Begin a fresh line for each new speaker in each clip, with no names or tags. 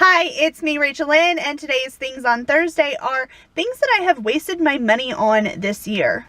Hi, it's me, Rachel Lynn, and today's Things on Thursday are things that I have wasted my money on this year.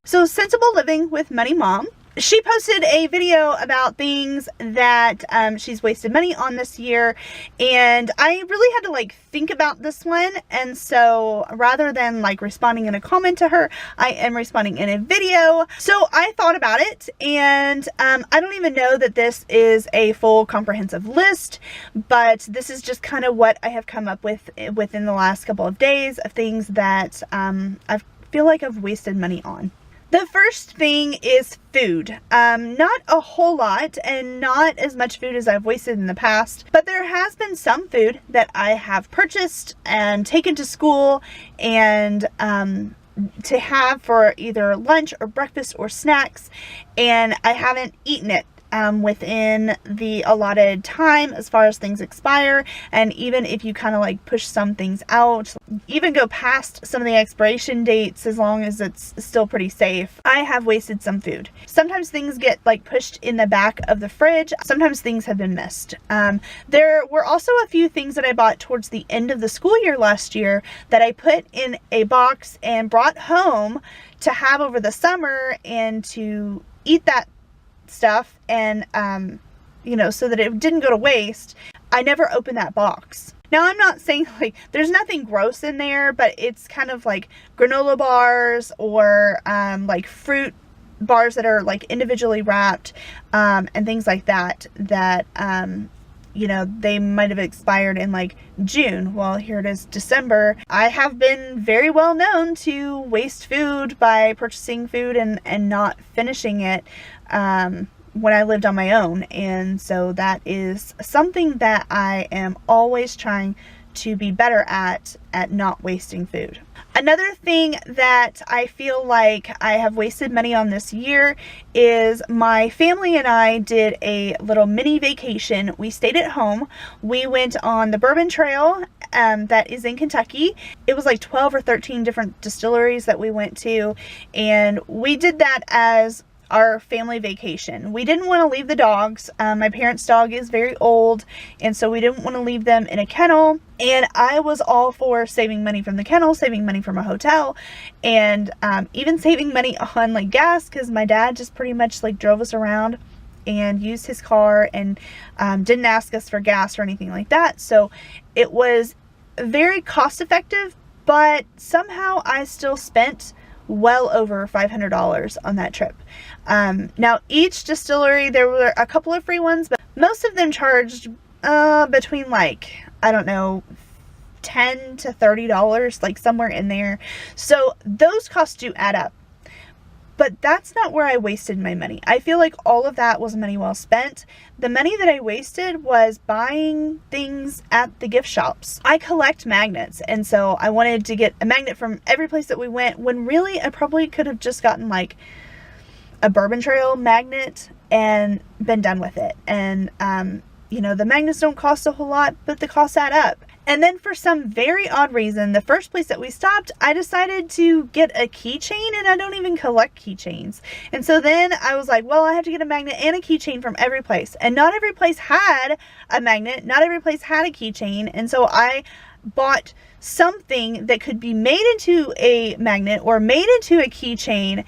So, Sensible Living with Money Mom. She posted a video about things that she's wasted money on this year, and I really had to think about this one. And so rather than responding in a comment to her, I am responding in a video. So I thought about it, and I don't even know that this is a full comprehensive list, but this is just kind of what I have come up with within the last couple of days of things that I feel like I've wasted money on. The first thing is food. Not a whole lot, and not as much food as I've wasted in the past, but there has been some food that I have purchased and taken to school and to have for either lunch or breakfast or snacks, and I haven't eaten it within the allotted time as far as things expire. And even if you kind of push some things out, even go past some of the expiration dates, as long as it's still pretty safe, I have wasted some food. Sometimes things get pushed in the back of the fridge. Sometimes things have been missed. There were also a few things that I bought towards the end of the school year last year that I put in a box and brought home to have over the summer and to eat that stuff, and so that it didn't go to waste. I never opened that box. Now, I'm not saying there's nothing gross in there, but it's kind of granola bars or fruit bars that are individually wrapped, and things like that they might have expired in June. Well, here it is, December. I have been very well known to waste food by purchasing food and not finishing it when I lived on my own. And so that is something that I am always trying to be better at not wasting food. Another thing that I feel like I have wasted money on this year is my family and I did a little mini vacation. We stayed at home. We went on the Bourbon Trail that is in Kentucky. It was 12 or 13 different distilleries that we went to, and we did that as our family vacation. We didn't want to leave the dogs. My parents' dog is very old, and so we didn't want to leave them in a kennel. And I was all for saving money from the kennel, saving money from a hotel, and even saving money on gas, because my dad just pretty much drove us around and used his car and didn't ask us for gas or anything like that. So it was very cost effective, but somehow I still spent well over $500 on that trip. Now, each distillery, there were a couple of free ones, but most of them charged between I don't know, $10 to $30, somewhere in there. So those costs do add up. But that's not where I wasted my money. I feel like all of that was money well spent. The money that I wasted was buying things at the gift shops. I collect magnets, and so I wanted to get a magnet from every place that we went, when really I probably could have just gotten a Bourbon Trail magnet and been done with it. And the magnets don't cost a whole lot, but the costs add up. And then for some very odd reason, the first place that we stopped, I decided to get a keychain, and I don't even collect keychains. And so then I was like, well, I have to get a magnet and a keychain from every place. And not every place had a magnet. Not every place had a keychain. And so I bought something that could be made into a magnet or made into a keychain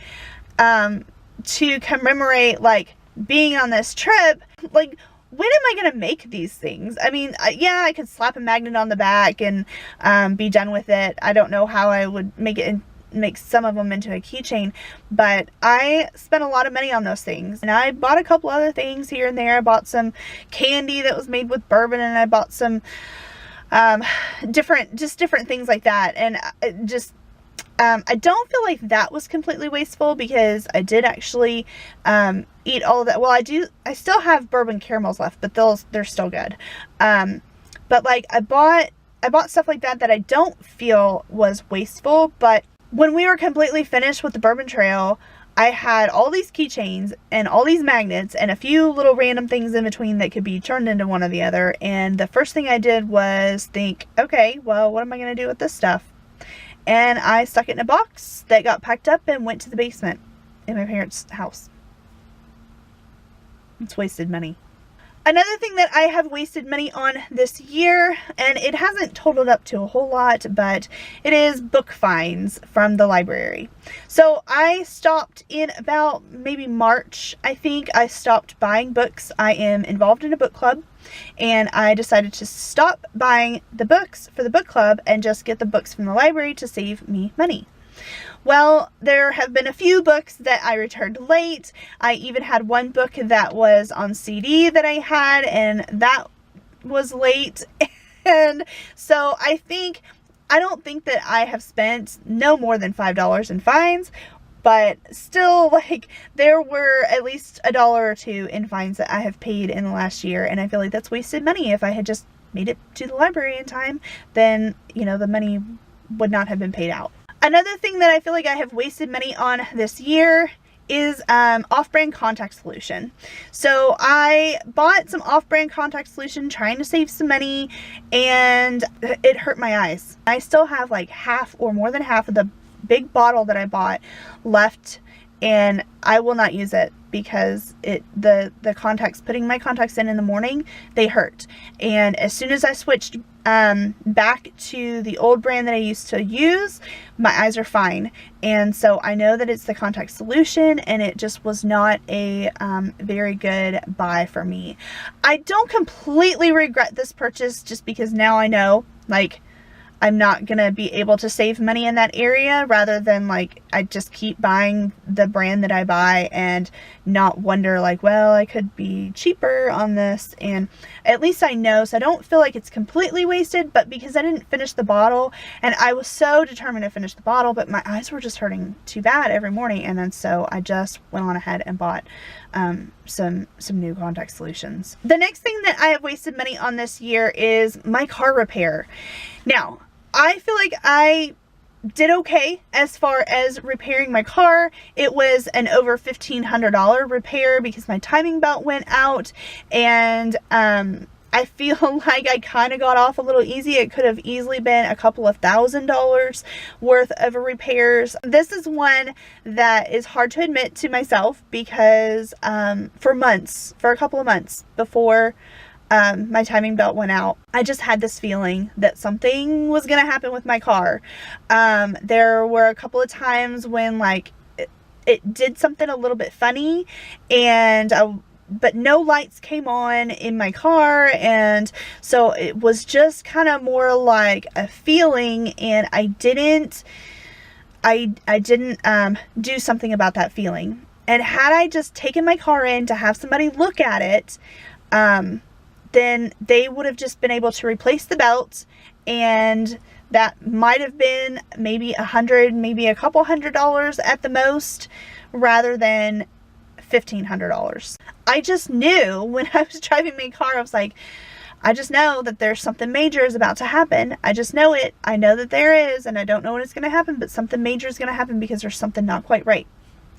to commemorate being on this trip. When am I going to make these things? I mean, yeah, I could slap a magnet on the back and be done with it. I don't know how I would make some of them into a keychain, but I spent a lot of money on those things. And I bought a couple other things here and there. I bought some candy that was made with bourbon, and I bought some different things like that. And I don't feel like that was completely wasteful, because I did actually eat all of that. Well, I still have bourbon caramels left, but they're still good. But I bought stuff like that I don't feel was wasteful. But when we were completely finished with the Bourbon Trail, I had all these keychains and all these magnets and a few little random things in between that could be turned into one or the other. And the first thing I did was think, okay, well, what am I going to do with this stuff? And I stuck it in a box that got packed up and went to the basement in my parents' house. It's wasted money. Another thing that I have wasted money on this year, and it hasn't totaled up to a whole lot, but it is book fines from the library. So I stopped in about maybe March, I think. I stopped buying books. I am involved in a book club, and I decided to stop buying the books for the book club and just get the books from the library to save me money. Well, there have been a few books that I returned late. I even had one book that was on CD that I had, and that was late. And so I don't think that I have spent no more than $5 in fines, but still, like, there were at least $1 or $2 in fines that I have paid in the last year, and I feel like that's wasted money. If I had just made it to the library in time, then, you know, the money would not have been paid out. Another thing that I feel like I have wasted money on this year is off-brand contact solution. So I bought some off-brand contact solution trying to save some money, and it hurt my eyes. I still have like half or more than half of the big bottle that I bought left, and I will not use it because the contacts, putting my contacts in the morning, they hurt. And as soon as I switched back to the old brand that I used to use, my eyes are fine. And so I know that it's the contact solution, and it just was not a very good buy for me. I don't completely regret this purchase, just because now I know, like, I'm not gonna be able to save money in that area, rather than like I just keep buying the brand that I buy and not wonder like, well, I could be cheaper on this. And at least I know, so I don't feel like it's completely wasted. But because I didn't finish the bottle, and I was so determined to finish the bottle, but my eyes were just hurting too bad every morning, and then so I just went on ahead and bought some new contact solutions. The next thing that I have wasted money on this year is my car repair. Now, I feel like I did okay as far as repairing my car. It was an over $1,500 repair because my timing belt went out, and I feel like I kind of got off a little easy. It could have easily been a couple of $1,000s worth of repairs. This is one that is hard to admit to myself because for a couple of months before my timing belt went out, I just had this feeling that something was gonna happen with my car. There were a couple of times when like it did something a little bit funny, and but no lights came on in my car, and so it was just kind of more like a feeling, and I didn't do something about that feeling. And had I just taken my car in to have somebody look at it, then they would have just been able to replace the belt, and that might have been maybe $100, maybe a couple $100 at the most, rather than $1,500. I just knew when I was driving my car, I was like, I just know that there's something major is about to happen. I just know it. I know that there is, and I don't know when it's going to happen, but something major is going to happen because there's something not quite right.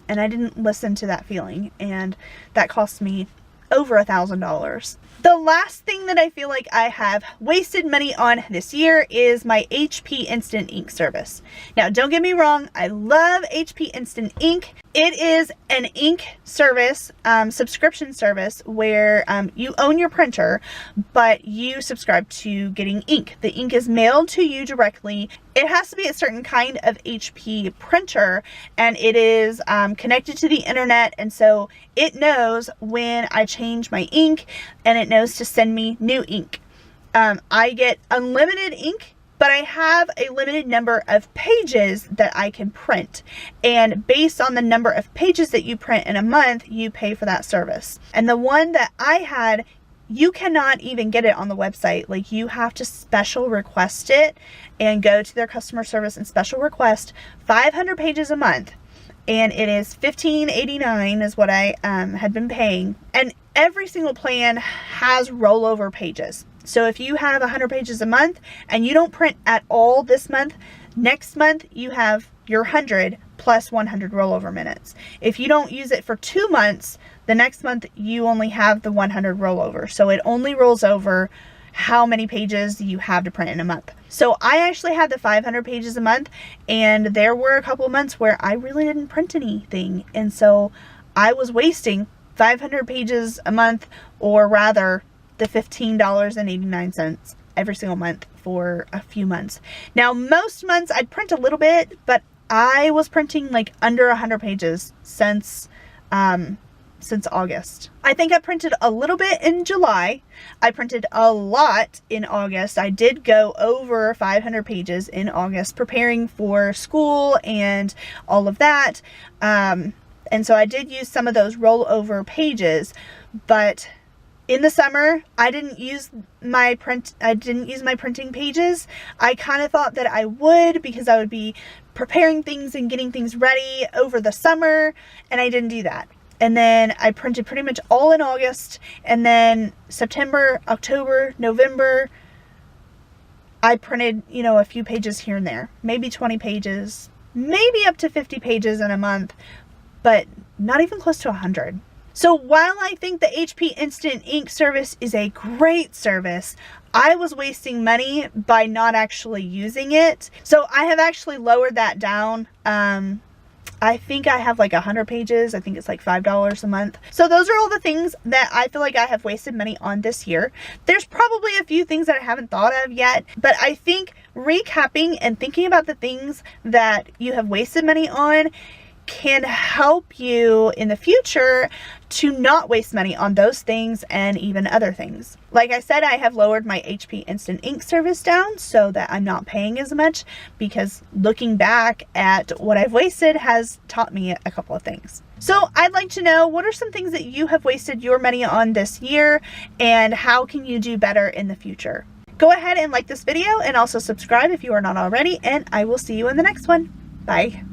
And I didn't listen to that feeling, and that cost me over $1,000. The last thing that I feel like I have wasted money on this year is my HP Instant Ink service. Now, don't get me wrong, I love HP Instant Ink. It is an ink service, subscription service, where you own your printer, but you subscribe to getting ink. The ink is mailed to you directly. It has to be a certain kind of HP printer, and it is connected to the internet, and so it knows when I change my ink, and it knows to send me new ink. I get unlimited ink, but I have a limited number of pages that I can print. And based on the number of pages that you print in a month, you pay for that service. And the one that I had, you cannot even get it on the website. Like, you have to special request it and go to their customer service and special request 500 pages a month. And it is $15.89 is what I had been paying. And every single plan has rollover pages. So if you have 100 pages a month and you don't print at all this month, next month you have your 100 plus 100 rollover minutes. If you don't use it for 2 months, the next month you only have the 100 rollover. So it only rolls over how many pages you have to print in a month. So I actually had the 500 pages a month, and there were a couple of months where I really didn't print anything. And so I was wasting 500 pages a month, or rather the $15.89 every single month for a few months. Now, most months I'd print a little bit, but I was printing like under 100 pages since August. I think I printed a little bit in July. I printed a lot in August. I did go over 500 pages in August preparing for school and all of that. And so I did use some of those rollover pages, but in the summer, I didn't use my printing pages. I kind of thought that I would, because I would be preparing things and getting things ready over the summer, and I didn't do that. And then I printed pretty much all in August, and then September, October, November, I printed, you know, a few pages here and there, maybe 20 pages, maybe up to 50 pages in a month, but not even close to 100. So while I think the HP Instant Ink service is a great service, I was wasting money by not actually using it. So I have actually lowered that down. I think I have like 100 pages. I think it's like $5 a month. So those are all the things that I feel like I have wasted money on this year. There's probably a few things that I haven't thought of yet, but I think recapping and thinking about the things that you have wasted money on can help you in the future to not waste money on those things and even other things. Like I said, I have lowered my HP Instant Ink service down so that I'm not paying as much, because looking back at what I've wasted has taught me a couple of things. So I'd like to know, what are some things that you have wasted your money on this year, and how can you do better in the future? Go ahead and like this video, and also subscribe if you are not already, and I will see you in the next one. Bye.